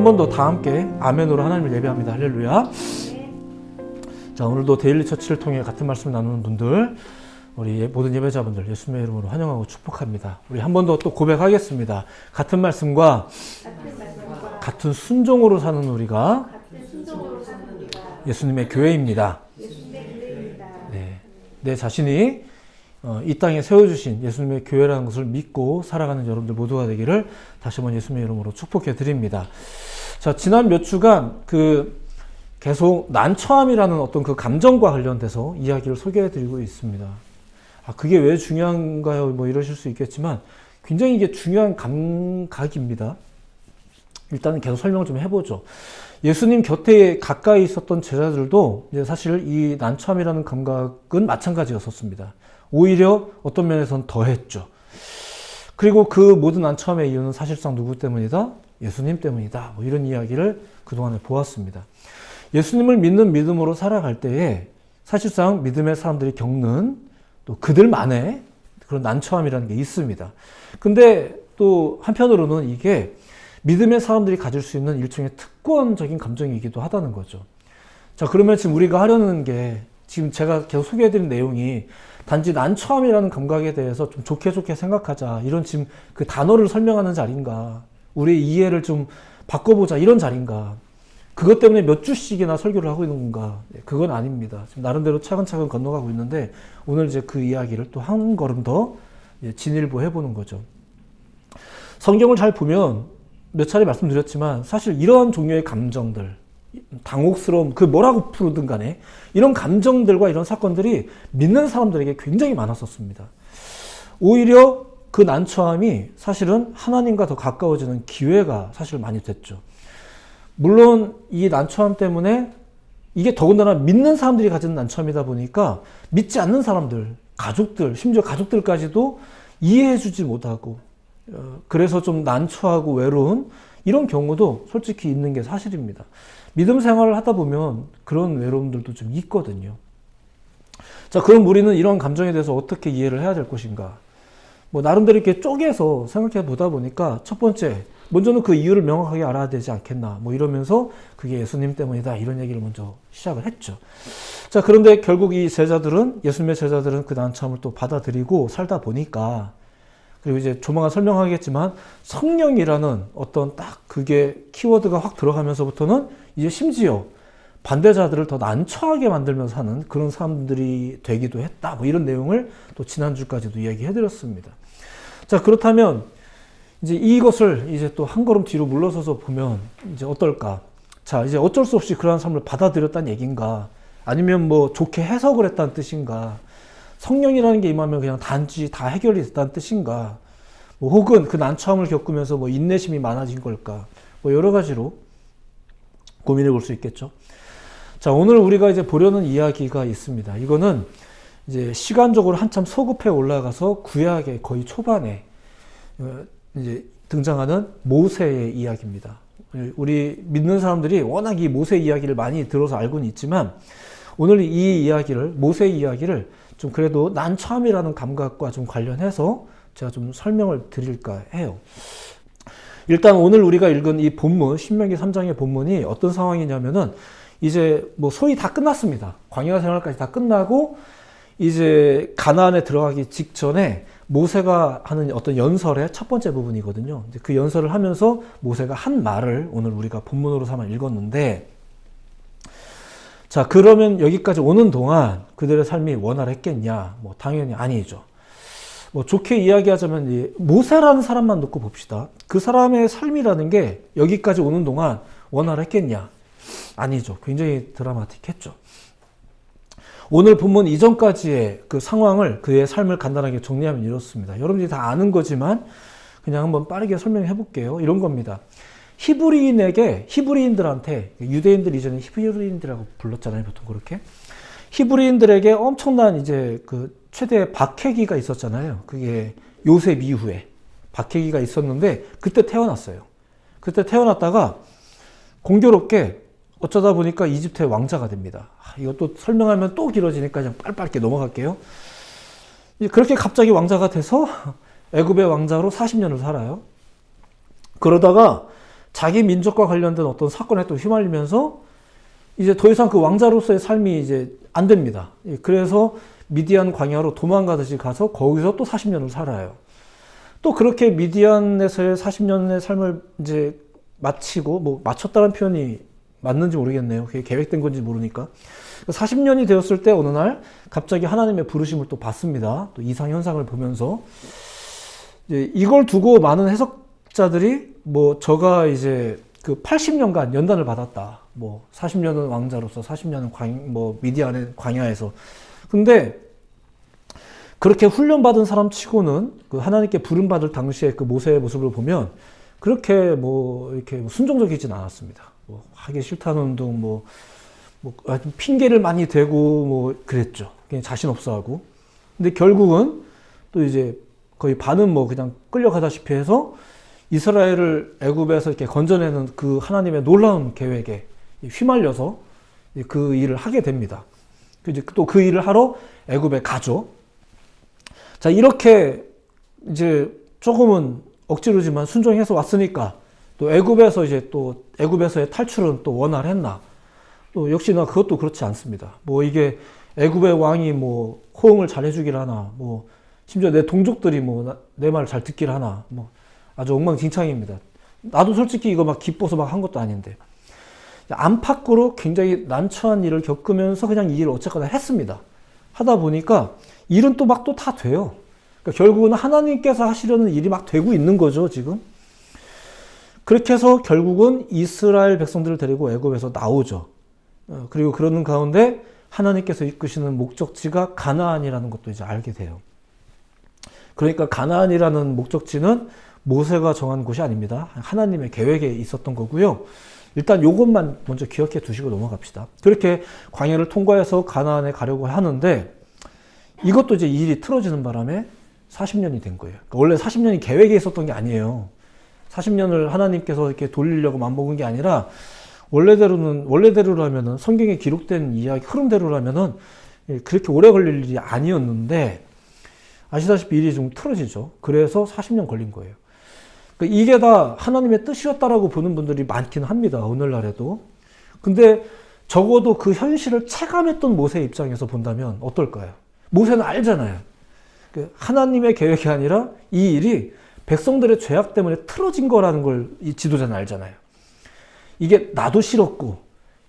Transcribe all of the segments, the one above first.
한 번 더 다 함께 아멘으로 하나님을 예배합니다. 할렐루야. 자, 오늘도 데일리 처치를 통해 같은 말씀을 나누는 분들, 우리 모든 예배자분들 예수님의 이름으로 환영하고 축복합니다. 우리 한 번 더 또 고백하겠습니다. 같은 말씀과 같은 순종으로 사는 우리가 예수님의 교회입니다. 네, 내 자신이 이 땅에 세워주신 예수님의 교회라는 것을 믿고 살아가는 여러분들 모두가 되기를 다시 한번 예수님의 이름으로 축복해 드립니다. 자, 지난 몇 주간 계속 난처함이라는 어떤 그 감정과 관련돼서 이야기를 소개해 드리고 있습니다. 그게 왜 중요한가요? 뭐 이러실 수 있겠지만 굉장히 이게 중요한 감각입니다. 일단은 계속 설명을 좀 해보죠. 예수님 곁에 가까이 있었던 제자들도 이제 사실 이 난처함이라는 감각은 마찬가지였었습니다. 오히려 어떤 면에서는 더했죠. 그리고 그 모든 난처함의 이유는 사실상 누구 때문이다? 예수님 때문이다. 뭐 이런 이야기를 그동안에 보았습니다. 예수님을 믿는 믿음으로 살아갈 때에 사실상 믿음의 사람들이 겪는 또 그들만의 그런 난처함이라는 게 있습니다. 근데 또 한편으로는 이게 믿음의 사람들이 가질 수 있는 일종의 특권적인 감정이기도 하다는 거죠. 자, 그러면 지금 우리가 하려는 게 지금 제가 계속 소개해드린 내용이 단지 난처함이라는 감각에 대해서 좀 좋게 생각하자, 이런 지금 그 단어를 설명하는 자리인가, 우리의 이해를 좀 바꿔보자, 이런 자리인가, 그것 때문에 몇 주씩이나 설교를 하고 있는 건가? 그건 아닙니다. 지금 나름대로 차근차근 건너가고 있는데 오늘 이제 그 이야기를 또 한 걸음 더 진일보 해보는 거죠. 성경을 잘 보면 몇 차례 말씀드렸지만 사실 이러한 종류의 감정들, 당혹스러움, 그 뭐라고 부르든 간에 이런 감정들과 이런 사건들이 믿는 사람들에게 굉장히 많았었습니다. 오히려 그 난처함이 사실은 하나님과 더 가까워지는 기회가 사실 많이 됐죠. 물론 이 난처함 때문에 이게 더군다나 믿는 사람들이 가진 난처함이다 보니까 믿지 않는 사람들, 가족들, 심지어 가족들까지도 이해해주지 못하고 그래서 좀 난처하고 외로운 이런 경우도 솔직히 있는 게 사실입니다. 믿음 생활을 하다 보면 그런 외로움들도 좀 있거든요. 자, 그럼 우리는 이런 감정에 대해서 어떻게 이해를 해야 될 것인가? 뭐 나름대로 이렇게 쪼개서 생각해 보다 보니까 첫 번째, 먼저는 그 이유를 명확하게 알아야 되지 않겠나, 뭐 이러면서 그게 예수님 때문이다, 이런 얘기를 먼저 시작을 했죠. 자, 그런데 결국 이 제자들은, 예수님의 제자들은 그 난처함을 또 받아들이고 살다 보니까, 그리고 이제 조만간 설명하겠지만 성령이라는 어떤 딱 그게 키워드가 확 들어가면서부터는 이제 심지어 반대자들을 더 난처하게 만들면서 하는 그런 사람들이 되기도 했다, 뭐 이런 내용을 또 지난주까지도 이야기해 드렸습니다. 자, 그렇다면 이제 이것을 이제 또 한 걸음 뒤로 물러서서 보면 이제 어떨까? 자, 이제 어쩔 수 없이 그러한 삶을 받아들였다는 얘기인가? 아니면 뭐 좋게 해석을 했다는 뜻인가? 성령이라는 게 임하면 그냥 단지 다 해결이 됐다는 뜻인가? 뭐 혹은 그 난처함을 겪으면서 뭐 인내심이 많아진 걸까? 뭐 여러 가지로 고민해 볼 수 있겠죠. 자, 오늘 우리가 이제 보려는 이야기가 있습니다. 이거는 이제 시간적으로 한참 소급해 올라가서 구약의 거의 초반에 이제 등장하는 모세의 이야기입니다. 우리 믿는 사람들이 워낙 이 모세 이야기를 많이 들어서 알고는 있지만 오늘 이 이야기를, 모세의 이야기를 좀 그래도 난처함이라는 감각과 좀 관련해서 제가 좀 설명을 드릴까 해요. 일단 오늘 우리가 읽은 이 본문, 신명기 3장의 본문이 어떤 상황이냐면은 이제 뭐 소위 다 끝났습니다. 광야 생활까지 다 끝나고 이제 가나안에 들어가기 직전에 모세가 하는 어떤 연설의 첫 번째 부분이거든요. 이제 그 연설을 하면서 모세가 한 말을 오늘 우리가 본문으로 삼아 읽었는데, 자, 그러면 여기까지 오는 동안 그들의 삶이 원활했겠냐? 뭐 당연히 아니죠. 뭐 좋게 이야기하자면 모세라는 사람만 놓고 봅시다. 그 사람의 삶이라는 게 여기까지 오는 동안 원활했겠냐? 아니죠. 굉장히 드라마틱했죠. 오늘 본문 이전까지의 그 상황을, 그의 삶을 간단하게 정리하면 이렇습니다. 여러분들이 다 아는 거지만 그냥 한번 빠르게 설명해 볼게요. 이런 겁니다. 히브리인들한테, 유대인들 이전에 히브리인들이라고 불렀잖아요. 보통 그렇게. 히브리인들에게 엄청난 이제 그 최대 박해기가 있었잖아요. 그게 요셉 이후에 박해기가 있었는데 그때 태어났어요. 그때 태어났다가 공교롭게 어쩌다 보니까 이집트의 왕자가 됩니다. 이것도 설명하면 또 길어지니까 그냥 빨리 넘어갈게요. 그렇게 갑자기 왕자가 돼서 애굽의 왕자로 40년을 살아요. 그러다가 자기 민족과 관련된 어떤 사건에 또 휘말리면서 이제 더 이상 그 왕자로서의 삶이 이제 안 됩니다. 그래서 미디안 광야로 도망가듯이 가서 거기서 또 40년을 살아요. 또 그렇게 미디안에서의 40년의 삶을 이제 마치고, 뭐 마쳤다는 표현이 맞는지 모르겠네요. 그게 계획된 건지 모르니까. 40년이 되었을 때 어느 날 갑자기 하나님의 부르심을 또 받습니다. 또 이상 현상을 보면서 이걸 두고 많은 해석자들이 뭐 저가 이제 그 80년간 연단을 받았다. 뭐 40년은 왕자로서 40년은 뭐 미디안의 광야에서. 근데 그렇게 훈련받은 사람 치고는 그 하나님께 부름받을 당시에 그 모세의 모습을 보면 그렇게 뭐 이렇게 순종적이진 않았습니다. 뭐 하기 싫다는 운동, 뭐 핑계를 많이 대고 뭐 그랬죠. 그냥 자신 없어 하고. 근데 결국은 또 이제 거의 반은 뭐 그냥 끌려가다시피 해서 이스라엘을 애굽에서 이렇게 건져내는 그 하나님의 놀라운 계획에 휘말려서 그 일을 하게 됩니다. 이제 또 그 일을 하러 애굽에 가죠. 자, 이렇게 이제 조금은 억지로지만 순종해서 왔으니까 또 애굽에서 이제 또 애굽에서의 탈출은 또 원활했나? 또 역시나 그것도 그렇지 않습니다. 뭐 이게 애굽의 왕이 뭐 호응을 잘 해주길 하나, 뭐 심지어 내 동족들이 뭐 내 말을 잘 듣길 하나, 뭐 아주 엉망진창입니다. 나도 솔직히 이거 막 기뻐서 막 한 것도 아닌데 안팎으로 굉장히 난처한 일을 겪으면서 그냥 이 일을 어쨌거나 했습니다. 하다 보니까 일은 또 막 또 다 돼요. 그러니까 결국은 하나님께서 하시려는 일이 막 되고 있는 거죠, 지금. 그렇게 해서 결국은 이스라엘 백성들을 데리고 애굽에서 나오죠. 그리고 그러는 가운데 하나님께서 이끄시는 목적지가 가나안이라는 것도 이제 알게 돼요. 그러니까 가나안이라는 목적지는 모세가 정한 곳이 아닙니다. 하나님의 계획에 있었던 거고요. 일단 요것만 먼저 기억해 두시고 넘어갑시다. 그렇게 광야를 통과해서 가나안에 가려고 하는데 이것도 이제 일이 틀어지는 바람에 40년이 된 거예요. 그러니까 원래 40년이 계획에 있었던 게 아니에요. 40년을 하나님께서 이렇게 돌리려고 맘먹은 게 아니라 원래대로라면은 성경에 기록된 이야기 흐름대로라면은 그렇게 오래 걸릴 일이 아니었는데 아시다시피 일이 좀 틀어지죠. 그래서 40년 걸린 거예요. 그러니까 이게 다 하나님의 뜻이었다라고 보는 분들이 많긴 합니다. 오늘날에도. 근데 적어도 그 현실을 체감했던 모세 입장에서 본다면 어떨까요? 모세는 알잖아요. 하나님의 계획이 아니라 이 일이 백성들의 죄악 때문에 틀어진 거라는 걸 이 지도자는 알잖아요. 이게 나도 싫었고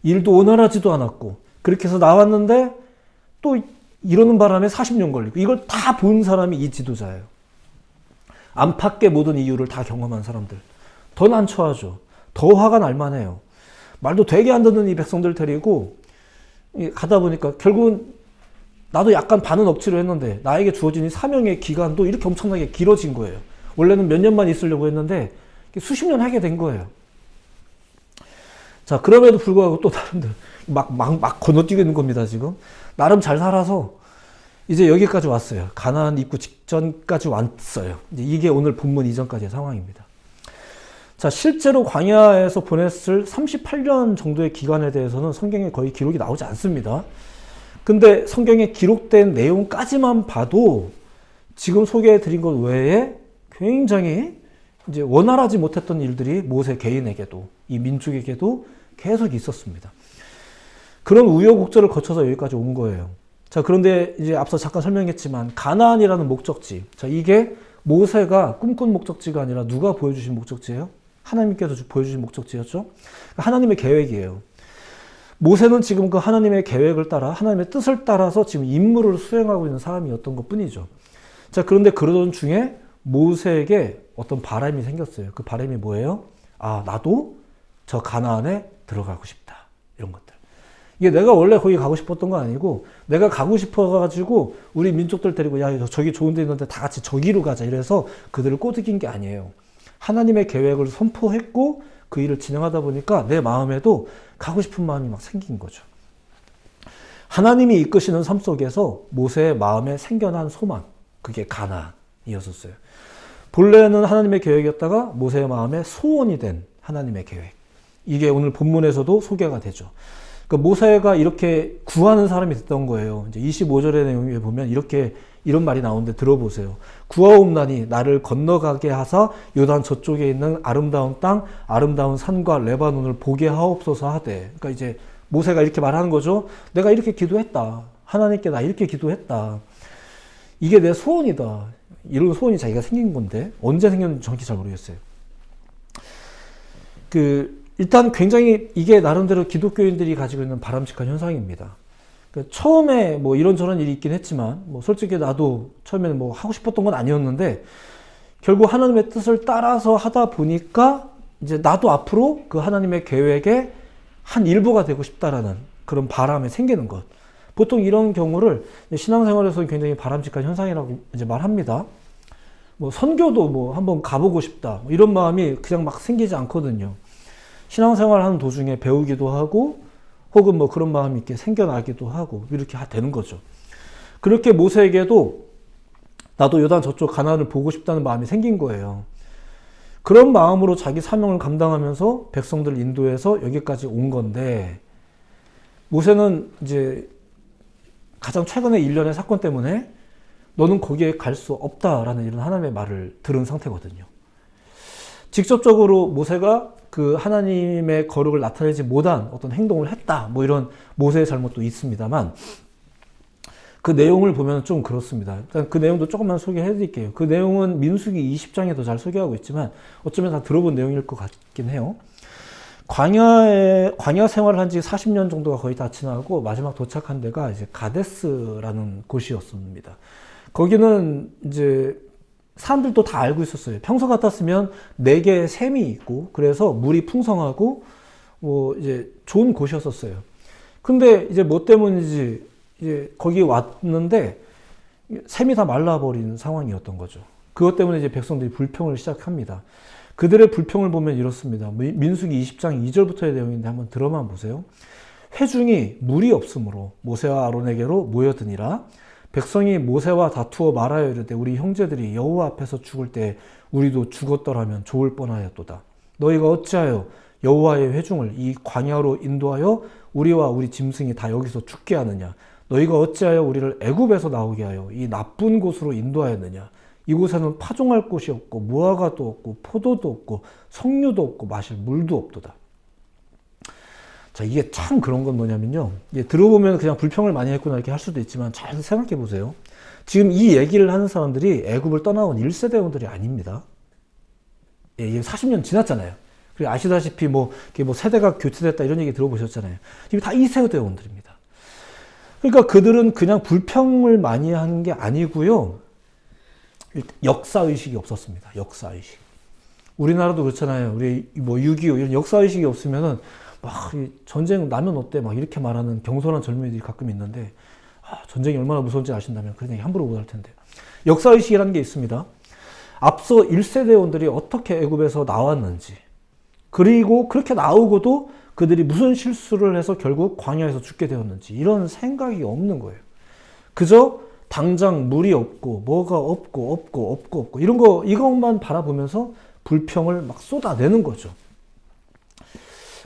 일도 원활하지도 않았고 그렇게 해서 나왔는데 또 이러는 바람에 40년 걸리고 이걸 다 본 사람이 이 지도자예요. 안팎의 모든 이유를 다 경험한 사람들. 더 난처하죠. 더 화가 날 만해요. 말도 되게 안 듣는 이 백성들 데리고 가다 보니까 결국은 나도 약간 반은 억지로 했는데 나에게 주어진 이 사명의 기간도 이렇게 엄청나게 길어진 거예요. 원래는 몇 년만 있으려고 했는데 수십 년 하게 된 거예요. 자, 그럼에도 불구하고 또 다른들 막 건너뛰고 있는 겁니다, 지금. 나름 잘 살아서 이제 여기까지 왔어요. 가나안 입구 직전까지 왔어요. 이제 이게 오늘 본문 이전까지의 상황입니다. 자, 실제로 광야에서 보냈을 38년 정도의 기간에 대해서는 성경에 거의 기록이 나오지 않습니다. 근데 성경에 기록된 내용까지만 봐도 지금 소개해 드린 것 외에 굉장히 이제 원활하지 못했던 일들이 모세 개인에게도 이 민족에게도 계속 있었습니다. 그런 우여곡절을 거쳐서 여기까지 온 거예요. 자, 그런데 이제 앞서 잠깐 설명했지만 가나안이라는 목적지. 자, 이게 모세가 꿈꾼 목적지가 아니라 누가 보여주신 목적지예요? 하나님께서 보여주신 목적지였죠. 하나님의 계획이에요. 모세는 지금 그 하나님의 계획을 따라 하나님의 뜻을 따라서 지금 임무를 수행하고 있는 사람이었던 것 뿐이죠. 자, 그런데 그러던 중에 모세에게 어떤 바람이 생겼어요. 그 바람이 뭐예요? 아, 나도 저 가나안에 들어가고 싶다. 이런 것들. 이게 내가 원래 거기 가고 싶었던 건 아니고 내가 가고 싶어가지고 우리 민족들 데리고 야, 저기 좋은 데 있는데 다 같이 저기로 가자. 이래서 그들을 꼬드긴 게 아니에요. 하나님의 계획을 선포했고 그 일을 진행하다 보니까 내 마음에도 가고 싶은 마음이 막 생긴 거죠. 하나님이 이끄시는 삶 속에서 모세의 마음에 생겨난 소망, 그게 가나안이었어요. 본래는 하나님의 계획이었다가 모세의 마음에 소원이 된 하나님의 계획. 이게 오늘 본문에서도 소개가 되죠. 그러니까 모세가 이렇게 구하는 사람이 됐던 거예요. 이제 25절의 내용에 보면 이렇게 이런 말이 나오는데 들어보세요. 구하옵나니 나를 건너가게 하사 요단 저쪽에 있는 아름다운 땅, 아름다운 산과 레바논을 보게 하옵소서 하되. 그러니까 이제 모세가 이렇게 말하는 거죠. 내가 이렇게 기도했다. 하나님께 나 이렇게 기도했다. 이게 내 소원이다. 이런 소원이 자기가 생긴 건데 언제 생겼는지 정확히 잘 모르겠어요. 일단 굉장히 이게 나름대로 기독교인들이 가지고 있는 바람직한 현상입니다. 처음에 뭐 이런저런 일이 있긴 했지만 뭐 솔직히 나도 처음에는 뭐 하고 싶었던 건 아니었는데 결국 하나님의 뜻을 따라서 하다 보니까 이제 나도 앞으로 그 하나님의 계획의 한 일부가 되고 싶다라는 그런 바람이 생기는 것. 보통 이런 경우를 신앙생활에서는 굉장히 바람직한 현상이라고 이제 말합니다. 뭐 선교도 뭐 한번 가보고 싶다 이런 마음이 그냥 막 생기지 않거든요. 신앙생활 하는 도중에 배우기도 하고 혹은 뭐 그런 마음이 이렇게 생겨나기도 하고 이렇게 되는 거죠. 그렇게 모세에게도 나도 요단 저쪽 가나안을 보고 싶다는 마음이 생긴 거예요. 그런 마음으로 자기 사명을 감당하면서 백성들을 인도해서 여기까지 온 건데 모세는 이제 가장 최근의 일련의 사건 때문에 너는 거기에 갈 수 없다라는 이런 하나님의 말을 들은 상태거든요. 직접적으로 모세가 그 하나님의 거룩을 나타내지 못한 어떤 행동을 했다. 뭐 이런 모세의 잘못도 있습니다만 그 내용을 보면 좀 그렇습니다. 일단 그 내용도 조금만 소개해 드릴게요. 그 내용은 민수기 20장에도 잘 소개하고 있지만 어쩌면 다 들어본 내용일 것 같긴 해요. 광야 생활을 한 지 40년 정도가 거의 다 지나고 마지막 도착한 데가 이제 가데스라는 곳이었습니다. 거기는 이제 사람들도 다 알고 있었어요. 평소 같았으면 4개의 샘이 있고 그래서 물이 풍성하고 뭐 이제 좋은 곳이었었어요. 근데 이제 뭐 때문인지 이제 거기 왔는데 샘이 다 말라버린 상황이었던 거죠. 그것 때문에 이제 백성들이 불평을 시작합니다. 그들의 불평을 보면 이렇습니다. 민수기 20장 2절부터의 내용인데 한번 들어만 보세요. 회중이 물이 없으므로 모세와 아론에게로 모여드니라. 백성이 모세와 다투어 말하여 이르되 우리 형제들이 여호와 앞에서 죽을 때 우리도 죽었더라면 좋을 뻔하였도다. 너희가 어찌하여 여호와의 회중을 이 광야로 인도하여 우리와 우리 짐승이 다 여기서 죽게 하느냐. 너희가 어찌하여 우리를 애굽에서 나오게 하여 이 나쁜 곳으로 인도하였느냐. 이곳에는 파종할 곳이 없고 무화과도 없고 포도도 없고 석류도 없고 마실 물도 없도다. 자, 이게 참 그런 건 뭐냐면요. 들어보면 그냥 불평을 많이 했구나 이렇게 할 수도 있지만 잘 생각해 보세요. 지금 이 얘기를 하는 사람들이 애굽을 떠나온 1세대원들이 아닙니다. 이게 40년 지났잖아요. 그리고 아시다시피 뭐 세대가 교체됐다 이런 얘기 들어보셨잖아요. 지금 다 2세대원들입니다. 그러니까 그들은 그냥 불평을 많이 한 게 아니고요. 역사의식이 없었습니다. 역사의식. 우리나라도 그렇잖아요. 우리 뭐 6.25 이런 역사의식이 없으면은 막 전쟁 나면 어때? 막 이렇게 말하는 경솔한 젊은이들이 가끔 있는데 전쟁이 얼마나 무서운지 아신다면 그런 얘기 함부로 못할 텐데. 역사의식이라는 게 있습니다. 앞서 1세대원들이 어떻게 애굽에서 나왔는지 그리고 그렇게 나오고도 그들이 무슨 실수를 해서 결국 광야에서 죽게 되었는지 이런 생각이 없는 거예요. 그저 당장 물이 없고 뭐가 없고 이런 거 이것만 바라보면서 불평을 막 쏟아내는 거죠.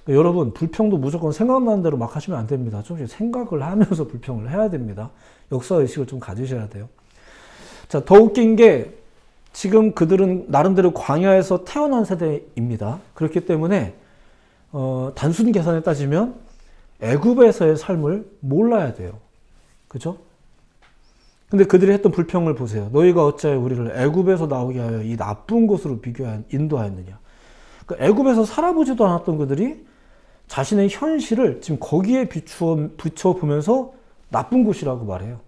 여러분 불평도 무조건 생각나는 대로 막 하시면 안 됩니다. 좀 생각을 하면서 불평을 해야 됩니다. 역사의식을 좀 가지셔야 돼요. 자, 더 웃긴 게 지금 그들은 나름대로 광야에서 태어난 세대입니다. 그렇기 때문에 단순 계산에 따지면 애굽에서의 삶을 몰라야 돼요. 그죠? 근데 그들이 했던 불평을 보세요. 너희가 어찌하여 우리를 애굽에서 나오게 하여 이 나쁜 곳으로 인도하였느냐. 그러니까 애굽에서 살아보지도 않았던 그들이 자신의 현실을 지금 거기에 비춰보면서 나쁜 곳이라고 말해요.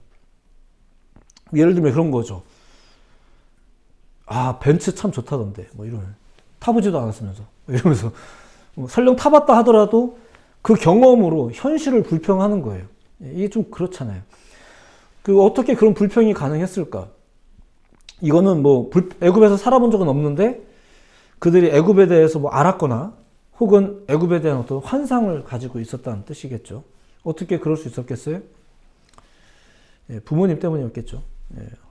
예를 들면 그런 거죠. 벤츠 참 좋다던데. 뭐 이러면. 타보지도 않았으면서. 이러면서. 설령 타봤다 하더라도 그 경험으로 현실을 불평하는 거예요. 이게 좀 그렇잖아요. 어떻게 그런 불평이 가능했을까? 이거는 애굽에서 살아본 적은 없는데 그들이 애굽에 대해서 알았거나 혹은 애굽에 대한 어떤 환상을 가지고 있었다는 뜻이겠죠. 어떻게 그럴 수 있었겠어요? 부모님 때문이었겠죠.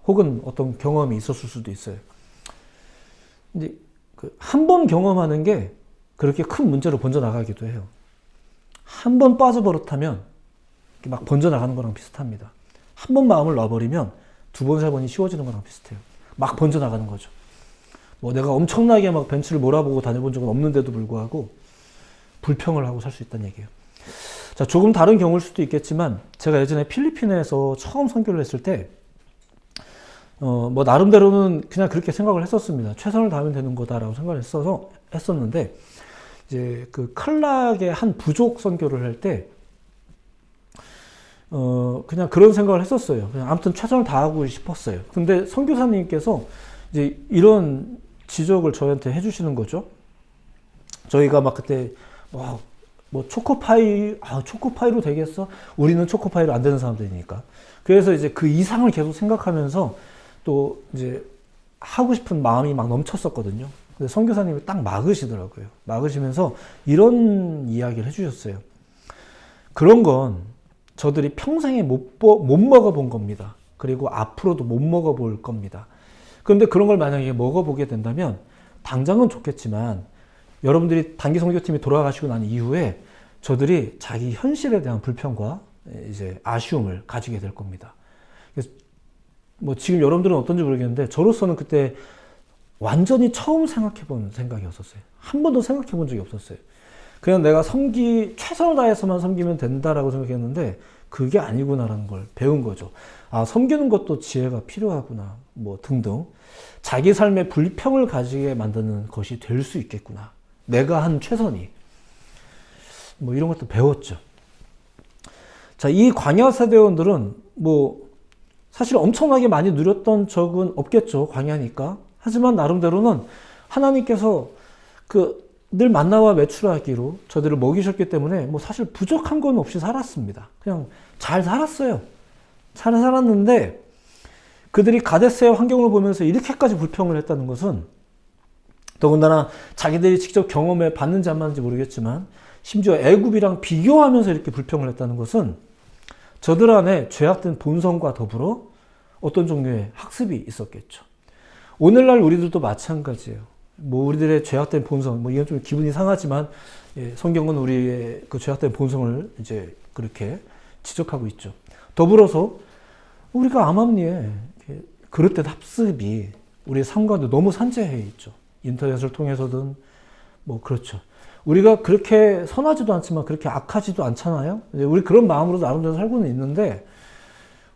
혹은 어떤 경험이 있었을 수도 있어요. 근데 한 번 경험하는 게 그렇게 큰 문제로 번져나가기도 해요. 한 번 빠져버릇하면 막 번져나가는 거랑 비슷합니다. 한 번 마음을 놔버리면 두 번, 세 번이 쉬워지는 거랑 비슷해요. 막 번져나가는 거죠. 뭐 내가 엄청나게 막 벤츠를 몰아보고 다녀본 적은 없는데도 불구하고 불평을 하고 살 수 있다는 얘기예요. 자, 조금 다른 경우일 수도 있겠지만 제가 예전에 필리핀에서 처음 선교를 했을 때 뭐 나름대로는 그냥 그렇게 생각을 했었습니다. 최선을 다하면 되는 거다라고 생각을 했었는데 이제 그 클락의 한 부족 선교를 할 때 그냥 그런 생각을 했었어요. 그냥 아무튼 최선을 다하고 싶었어요. 근데 선교사님께서 이제 이런 지적을 저희한테 해주시는 거죠. 저희가 막 그때 뭐 초코파이로 되겠어? 우리는 초코파이로 안 되는 사람들이니까. 그래서 이제 그 이상을 계속 생각하면서 또 이제 하고 싶은 마음이 막 넘쳤었거든요. 근데 선교사님이 딱 막으시더라고요. 막으시면서 이런 이야기를 해주셨어요. 그런 건 저들이 평생에 못 먹어본 겁니다. 그리고 앞으로도 못 먹어볼 겁니다. 그런데 그런 걸 만약에 먹어보게 된다면 당장은 좋겠지만 여러분들이 단기 선교팀이 돌아가시고 난 이후에 저들이 자기 현실에 대한 불평과 이제 아쉬움을 가지게 될 겁니다. 그래서 뭐 지금 여러분들은 어떤지 모르겠는데 저로서는 그때 완전히 처음 생각해 본 생각이었었어요. 한 번도 생각해 본 적이 없었어요. 그냥 내가 최선을 다해서만 섬기면 된다라고 생각했는데 그게 아니구나라는 걸 배운 거죠. 아, 섬기는 것도 지혜가 필요하구나. 뭐 등등. 자기 삶에 불평을 가지게 만드는 것이 될 수 있겠구나. 내가 한 최선이. 뭐 이런 것도 배웠죠. 자, 이 광야 세대원들은 뭐 사실 엄청나게 많이 누렸던 적은 없겠죠. 광야니까. 하지만 나름대로는 하나님께서 늘 만나와 메추라기로 저들을 먹이셨기 때문에 뭐 사실 부족한 건 없이 살았습니다. 그냥 잘 살았어요. 잘 살았는데 그들이 가데스의 환경을 보면서 이렇게까지 불평을 했다는 것은 더군다나 자기들이 직접 경험해 봤는지 안 봤는지 모르겠지만 심지어 애굽이랑 비교하면서 이렇게 불평을 했다는 것은 저들 안에 죄악된 본성과 더불어 어떤 종류의 학습이 있었겠죠. 오늘날 우리들도 마찬가지예요. 뭐 우리들의 죄악된 본성, 뭐 이건 좀 기분이 상하지만 성경은 우리의 그 죄악된 본성을 이제 그렇게 지적하고 있죠. 더불어서 우리가 암암리에 그릇된 학습이 우리의 삶 가운데 너무 산재해 있죠. 인터넷을 통해서든 뭐 그렇죠. 우리가 그렇게 선하지도 않지만 그렇게 악하지도 않잖아요. 우리 그런 마음으로 나름대로 살고는 있는데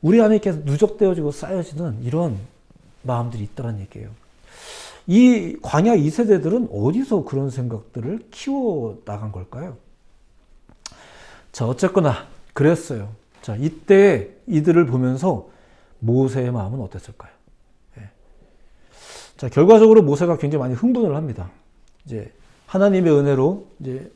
우리 안에 계속 누적되어지고 쌓여지는 이런 마음들이 있다는 얘기예요. 이 광야 2세대들은 어디서 그런 생각들을 키워 나간 걸까요? 자, 어쨌거나 그랬어요. 자, 이때 이들을 보면서 모세의 마음은 어땠을까요? 자, 결과적으로 모세가 굉장히 많이 흥분을 합니다. 이제 하나님의 은혜로 이제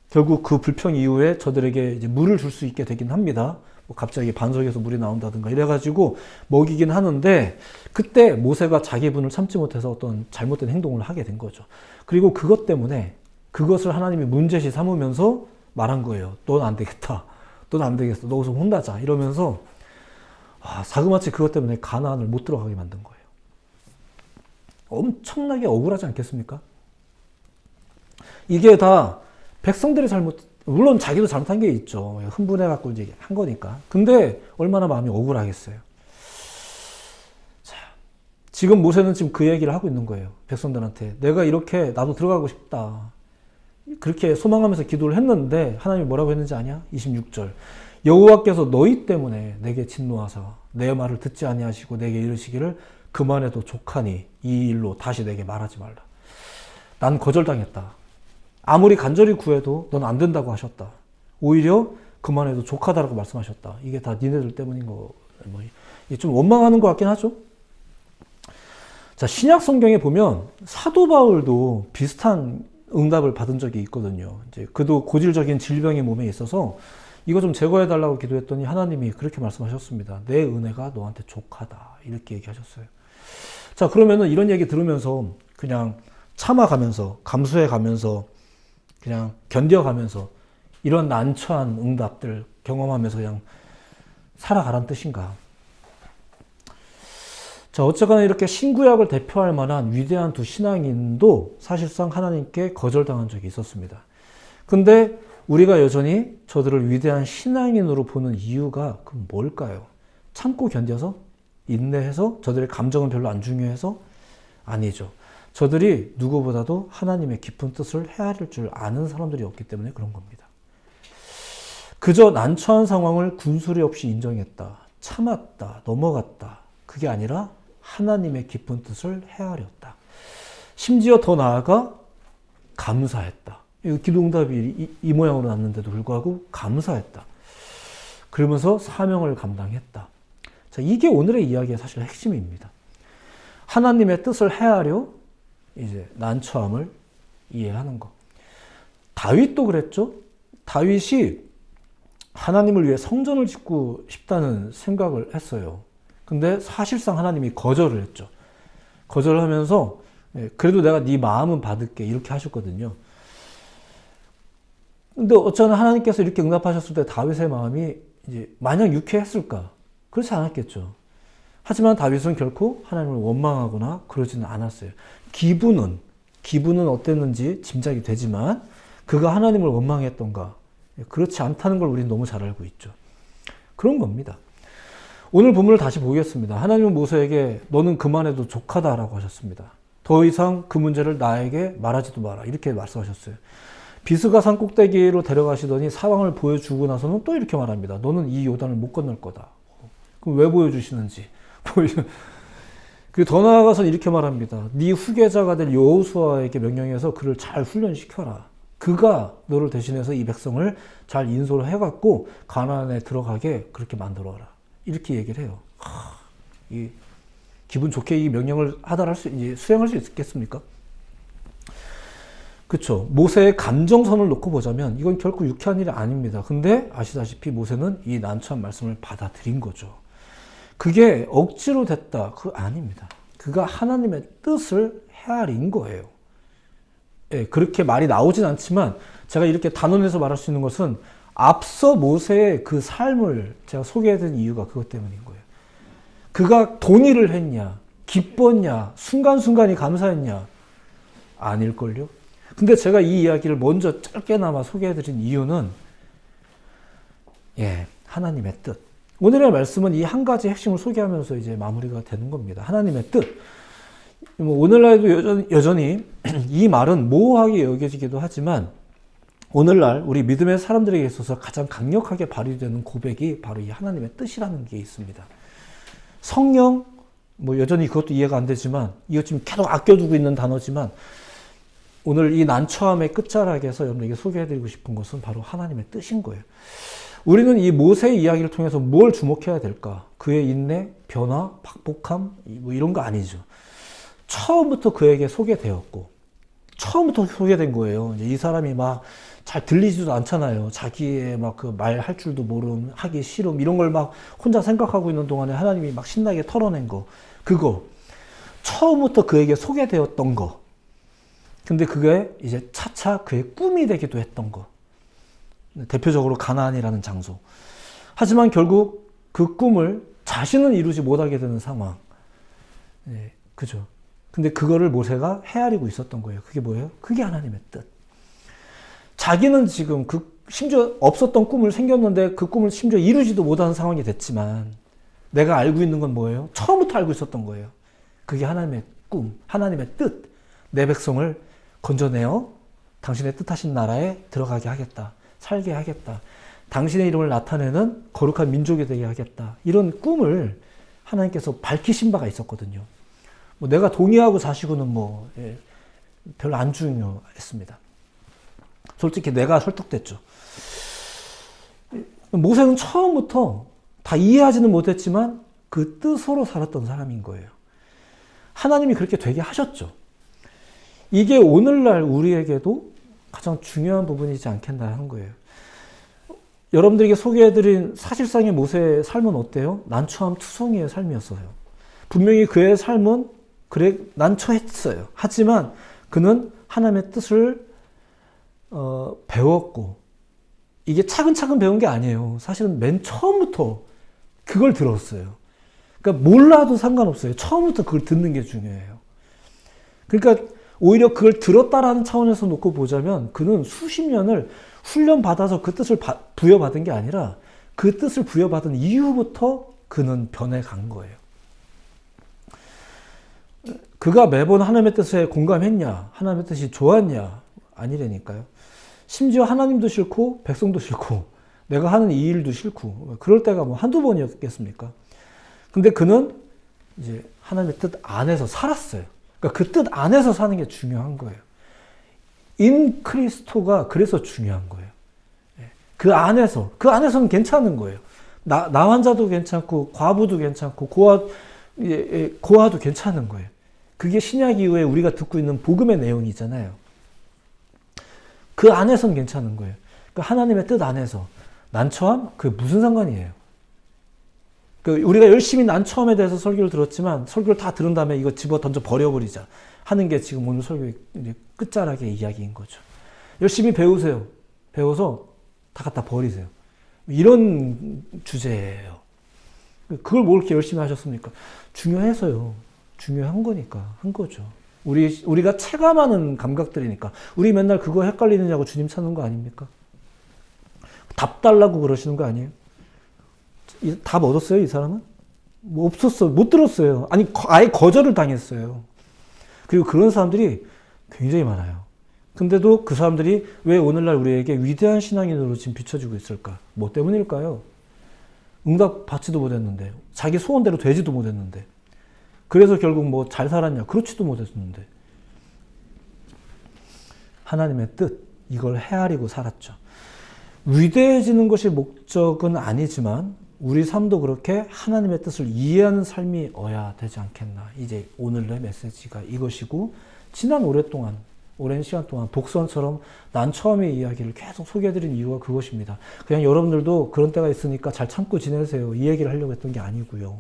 결국 그 불평 이후에 저들에게 이제 물을 줄 수 있게 되긴 합니다. 뭐 갑자기 반석에서 물이 나온다든가 이래가지고 먹이긴 하는데 그때 모세가 자기 분을 참지 못해서 어떤 잘못된 행동을 하게 된 거죠. 그리고 그것 때문에 그것을 하나님이 문제시 삼으면서 말한 거예요. 넌 안 되겠다. 넌 안 되겠어. 너 좀 혼나자. 이러면서 사그마치 그것 때문에 가나안을 못 들어가게 만든 거예요. 엄청나게 억울하지 않겠습니까? 이게 다 백성들의 물론 자기도 잘못한 게 있죠. 흥분해갖고 이제 한 거니까. 근데 얼마나 마음이 억울하겠어요. 자, 지금 모세는 지금 그 얘기를 하고 있는 거예요. 백성들한테. 내가 이렇게 나도 들어가고 싶다. 그렇게 소망하면서 기도를 했는데 하나님이 뭐라고 했는지 아냐? 26절. 여호와께서 너희 때문에 내게 진노하사 내 말을 듣지 아니하시고 내게 이르시기를 그만해도 족하니 이 일로 다시 내게 말하지 말라. 난 거절당했다. 아무리 간절히 구해도 넌 안 된다고 하셨다. 오히려 그만해도 족하다라고 말씀하셨다. 이게 다 니네들 때문인 거. 이게 좀 원망하는 것 같긴 하죠. 자, 신약 성경에 보면 사도 바울도 비슷한 응답을 받은 적이 있거든요. 이제 그도 고질적인 질병이 몸에 있어서 이거 좀 제거해달라고 기도했더니 하나님이 그렇게 말씀하셨습니다. 내 은혜가 너한테 족하다. 이렇게 얘기하셨어요. 자, 그러면은 이런 얘기 들으면서 그냥 참아가면서, 감수해가면서, 그냥 견뎌가면서 이런 난처한 응답들 경험하면서 그냥 살아가란 뜻인가? 자, 어쨌거나 이렇게 신구약을 대표할 만한 위대한 두 신앙인도 사실상 하나님께 거절당한 적이 있었습니다. 근데 우리가 여전히 저들을 위대한 신앙인으로 보는 이유가 그 뭘까요? 참고 견뎌서? 인내해서 저들의 감정은 별로 안 중요해서? 아니죠. 저들이 누구보다도 하나님의 깊은 뜻을 헤아릴 줄 아는 사람들이었기 때문에 그런 겁니다. 그저 난처한 상황을 군소리 없이 인정했다, 참았다, 넘어갔다. 그게 아니라 하나님의 깊은 뜻을 헤아렸다. 심지어 더 나아가 감사했다. 기도응답이 이 모양으로 났는데도 불구하고 감사했다. 그러면서 사명을 감당했다. 자, 이게 오늘의 이야기의 사실 핵심입니다. 하나님의 뜻을 헤아려 이제 난처함을 이해하는 것. 다윗도 그랬죠. 다윗이 하나님을 위해 성전을 짓고 싶다는 생각을 했어요. 근데 사실상 하나님이 거절을 했죠. 거절하면서 그래도 내가 네 마음은 받을게 이렇게 하셨거든요. 근데 어쩌나 하나님께서 이렇게 응답하셨을 때 다윗의 마음이 이제 마냥 유쾌했을까? 그렇지 않았겠죠. 하지만 다윗은 결코 하나님을 원망하거나 그러지는 않았어요. 기분은 어땠는지 짐작이 되지만 그가 하나님을 원망했던가? 그렇지 않다는 걸 우리는 너무 잘 알고 있죠. 그런 겁니다. 오늘 본문을 다시 보겠습니다. 하나님은 모세에게 너는 그만해도 족하다라고 하셨습니다. 더 이상 그 문제를 나에게 말하지도 마라 이렇게 말씀하셨어요. 비스가 산 꼭대기로 데려가시더니 사방을 보여주고 나서는 또 이렇게 말합니다. 너는 이 요단을 못 건널 거다. 그럼 왜 보여주시는지. 그리고 더 나아가서 이렇게 말합니다. 네 후계자가 될 여호수아에게 명령해서 그를 잘 훈련시켜라. 그가 너를 대신해서 이 백성을 잘 인솔을 해갖고 가나안에 들어가게 그렇게 만들어라. 이렇게 얘기를 해요. 이 기분 좋게 이 명령을 수행할 수 있겠습니까? 그렇죠. 모세의 감정선을 놓고 보자면 이건 결코 유쾌한 일이 아닙니다. 근데 아시다시피 모세는 이 난처한 말씀을 받아들인 거죠. 그게 억지로 됐다. 그거 아닙니다. 그가 하나님의 뜻을 헤아린 거예요. 예, 그렇게 말이 나오진 않지만 제가 이렇게 단언해서 말할 수 있는 것은 앞서 모세의 그 삶을 제가 소개해드린 이유가 그것 때문인 거예요. 그가 동의를 했냐, 기뻤냐, 순간순간이 감사했냐? 아닐걸요? 근데 제가 이 이야기를 먼저 짧게나마 소개해드린 이유는 하나님의 뜻. 오늘의 말씀은 이 한 가지 핵심을 소개하면서 이제 마무리가 되는 겁니다. 하나님의 뜻. 오늘날도 여전히 이 말은 모호하게 여겨지기도 하지만 오늘날 우리 믿음의 사람들에게 있어서 가장 강력하게 발휘되는 고백이 바로 이 하나님의 뜻이라는 게 있습니다. 성령, 여전히 그것도 이해가 안 되지만 이거 지금 계속 아껴두고 있는 단어지만 오늘 이 난처함의 끝자락에서 여러분에게 소개해드리고 싶은 것은 바로 하나님의 뜻인 거예요. 우리는 이 모세의 이야기를 통해서 뭘 주목해야 될까? 그의 인내, 변화, 박복함, 이런 거 아니죠. 처음부터 그에게 소개되었고, 처음부터 소개된 거예요. 이제 이 사람이 막 잘 들리지도 않잖아요. 자기의 막 그 말할 줄도 모름, 하기 싫음, 이런 걸 막 혼자 생각하고 있는 동안에 하나님이 막 신나게 털어낸 거. 그거. 처음부터 그에게 소개되었던 거. 근데 그게 이제 차차 그의 꿈이 되기도 했던 거. 대표적으로 가나안이라는 장소. 하지만 결국 그 꿈을 자신은 이루지 못하게 되는 상황. 그죠. 근데 그거를 모세가 헤아리고 있었던 거예요. 그게 뭐예요? 그게 하나님의 뜻. 자기는 지금 심지어 없었던 꿈을 생겼는데 그 꿈을 심지어 이루지도 못하는 상황이 됐지만 내가 알고 있는 건 뭐예요? 처음부터 알고 있었던 거예요. 그게 하나님의 꿈, 하나님의 뜻. 내 백성을 건져내어 당신의 뜻하신 나라에 들어가게 하겠다. 살게 하겠다. 당신의 이름을 나타내는 거룩한 민족이 되게 하겠다. 이런 꿈을 하나님께서 밝히신 바가 있었거든요. 내가 동의하고 사시고는 별로 안 중요했습니다. 솔직히 내가 설득됐죠. 모세는 처음부터 다 이해하지는 못했지만 그 뜻으로 살았던 사람인 거예요. 하나님이 그렇게 되게 하셨죠. 이게 오늘날 우리에게도 가장 중요한 부분이지 않겠나 하는 거예요. 여러분들에게 소개해드린 사실상의 모세의 삶은 어때요? 난처함 투성이의 삶이었어요. 분명히 그의 삶은 난처했어요. 하지만 그는 하나님의 뜻을 배웠고 이게 차근차근 배운 게 아니에요. 사실은 맨 처음부터 그걸 들었어요. 그러니까 몰라도 상관없어요. 처음부터 그걸 듣는 게 중요해요. 그러니까 오히려 그걸 들었다라는 차원에서 놓고 보자면 그는 수십 년을 훈련받아서 그 뜻을 부여받은 게 아니라 그 뜻을 부여받은 이후부터 그는 변해간 거예요. 그가 매번 하나님의 뜻에 공감했냐? 하나님의 뜻이 좋았냐? 아니라니까요. 심지어 하나님도 싫고 백성도 싫고 내가 하는 이 일도 싫고 그럴 때가 뭐 한두 번이었겠습니까? 근데 그는 이제 하나님의 뜻 안에서 살았어요. 그러니까 그 뜻 안에서 사는 게 중요한 거예요. 인 크리스토가 그래서 중요한 거예요. 그 안에서는 괜찮은 거예요. 나 환자도 괜찮고 과부도 괜찮고 고아도 괜찮은 거예요. 그게 신약 이후에 우리가 듣고 있는 복음의 내용이잖아요. 그 안에서는 괜찮은 거예요. 그러니까 하나님의 뜻 안에서 난처함? 그게 무슨 상관이에요? 우리가 열심히 난처함에 대해서 설교를 들었지만 설교를 다 들은 다음에 이거 집어 던져 버려버리자 하는 게 지금 오늘 설교의 끝자락의 이야기인 거죠. 열심히 배우세요. 배워서 다 갖다 버리세요. 이런 주제예요. 그걸 뭐 이렇게 열심히 하셨습니까? 중요해서요. 중요한 거니까 한 거죠. 우리가 체감하는 감각들이니까. 우리 맨날 그거 헷갈리느냐고 주님 찾는 거 아닙니까? 답 달라고 그러시는 거 아니에요? 답 얻었어요, 이 사람은? 뭐 없었어. 못 들었어요. 아니, 아예 거절을 당했어요. 그리고 그런 사람들이 굉장히 많아요. 근데도 그 사람들이 왜 오늘날 우리에게 위대한 신앙인으로 지금 비춰지고 있을까? 뭐 때문일까요? 응답 받지도 못했는데, 자기 소원대로 되지도 못했는데, 그래서 결국 뭐 잘 살았냐? 그렇지도 못했는데, 하나님의 뜻, 이걸 헤아리고 살았죠. 위대해지는 것이 목적은 아니지만, 우리 삶도 그렇게 하나님의 뜻을 이해하는 삶이어야 되지 않겠나. 이제 오늘의 메시지가 이것이고, 지난 오랜 시간 동안 복선처럼 난처함의 이야기를 계속 소개해드린 이유가 그것입니다. 그냥 여러분들도 그런 때가 있으니까 잘 참고 지내세요. 이 얘기를 하려고 했던 게 아니고요.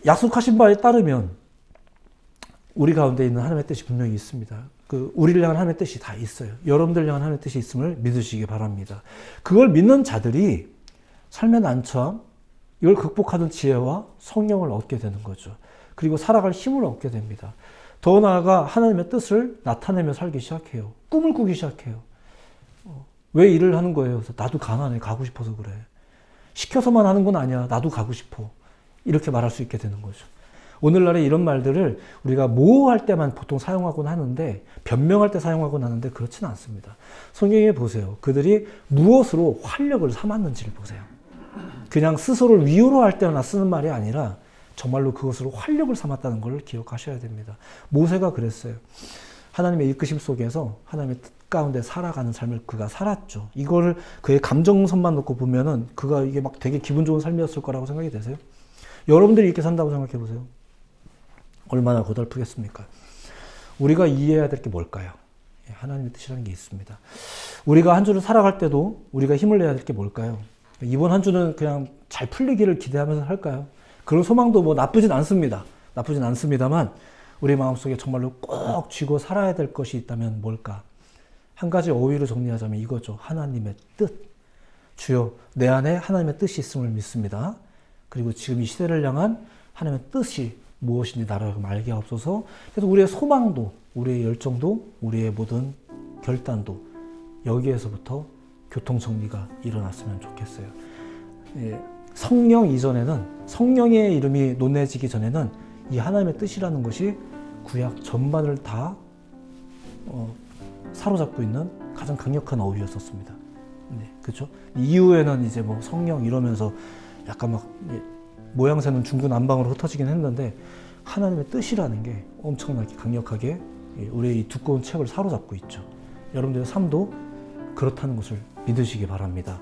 약속하신 바에 따르면 우리 가운데 있는 하나님의 뜻이 분명히 있습니다. 우리를 향한 하나님의 뜻이 다 있어요. 여러분들을 향한 하나님의 뜻이 있음을 믿으시기 바랍니다. 그걸 믿는 자들이 삶의 난처함, 이걸 극복하는 지혜와 성령을 얻게 되는 거죠. 그리고 살아갈 힘을 얻게 됩니다. 더 나아가 하나님의 뜻을 나타내며 살기 시작해요. 꿈을 꾸기 시작해요. 왜 일을 하는 거예요? 그래서 나도 가난해. 가고 싶어서 그래. 시켜서만 하는 건 아니야. 나도 가고 싶어. 이렇게 말할 수 있게 되는 거죠. 오늘날에 이런 말들을 우리가 모호할 때만 보통 사용하곤 하는데, 변명할 때 사용하곤 하는데 그렇지는 않습니다. 성경에 보세요. 그들이 무엇으로 활력을 삼았는지를 보세요. 그냥 스스로를 위로로 할 때나 쓰는 말이 아니라 정말로 그것으로 활력을 삼았다는 걸 기억하셔야 됩니다. 모세가 그랬어요. 하나님의 이끄심 속에서 하나님의 뜻 가운데 살아가는 삶을 그가 살았죠. 이거를 그의 감정선만 놓고 보면은 그가 이게 막 되게 기분 좋은 삶이었을 거라고 생각이 되세요? 여러분들이 이렇게 산다고 생각해 보세요. 얼마나 고달프겠습니까? 우리가 이해해야 될 게 뭘까요? 하나님의 뜻이라는 게 있습니다. 우리가 한 주를 살아갈 때도 우리가 힘을 내야 될 게 뭘까요? 이번 한 주는 그냥 잘 풀리기를 기대하면서 할까요? 그런 소망도 뭐 나쁘진 않습니다. 나쁘진 않습니다만 우리 마음속에 정말로 꼭 쥐고 살아야 될 것이 있다면 뭘까? 한 가지 어휘로 정리하자면 이거죠. 하나님의 뜻. 주여, 내 안에 하나님의 뜻이 있음을 믿습니다. 그리고 지금 이 시대를 향한 하나님의 뜻이 무엇인지 나를 알게 하옵소서. 그래서 우리의 소망도, 우리의 열정도, 우리의 모든 결단도 여기에서부터 교통정리가 일어났으면 좋겠어요. 성령 이전에는, 성령의 이름이 논해지기 전에는 이 하나님의 뜻이라는 것이 구약 전반을 다 사로잡고 있는 가장 강력한 어휘였었습니다. 네, 그렇죠? 이후에는 이제 뭐 성령 이러면서 약간 막 모양새는 중구난방으로 흩어지긴 했는데 하나님의 뜻이라는 게 엄청나게 강력하게 우리의 이 두꺼운 책을 사로잡고 있죠. 여러분들의 삶도 그렇다는 것을 믿으시기 바랍니다.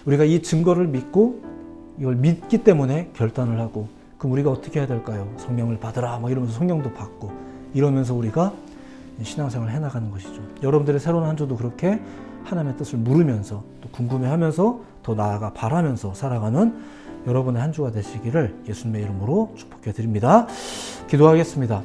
우리가 이 증거를 믿고 이걸 믿기 때문에 결단을 하고, 그럼 우리가 어떻게 해야 될까요? 성령을 받으라 막 이러면서 성령도 받고 이러면서 우리가 신앙생활을 해나가는 것이죠. 여러분들의 새로운 한 주도 그렇게 하나님의 뜻을 물으면서 또 궁금해하면서 더 나아가 바라면서 살아가는 여러분의 한 주가 되시기를 예수님의 이름으로 축복해 드립니다. 기도하겠습니다.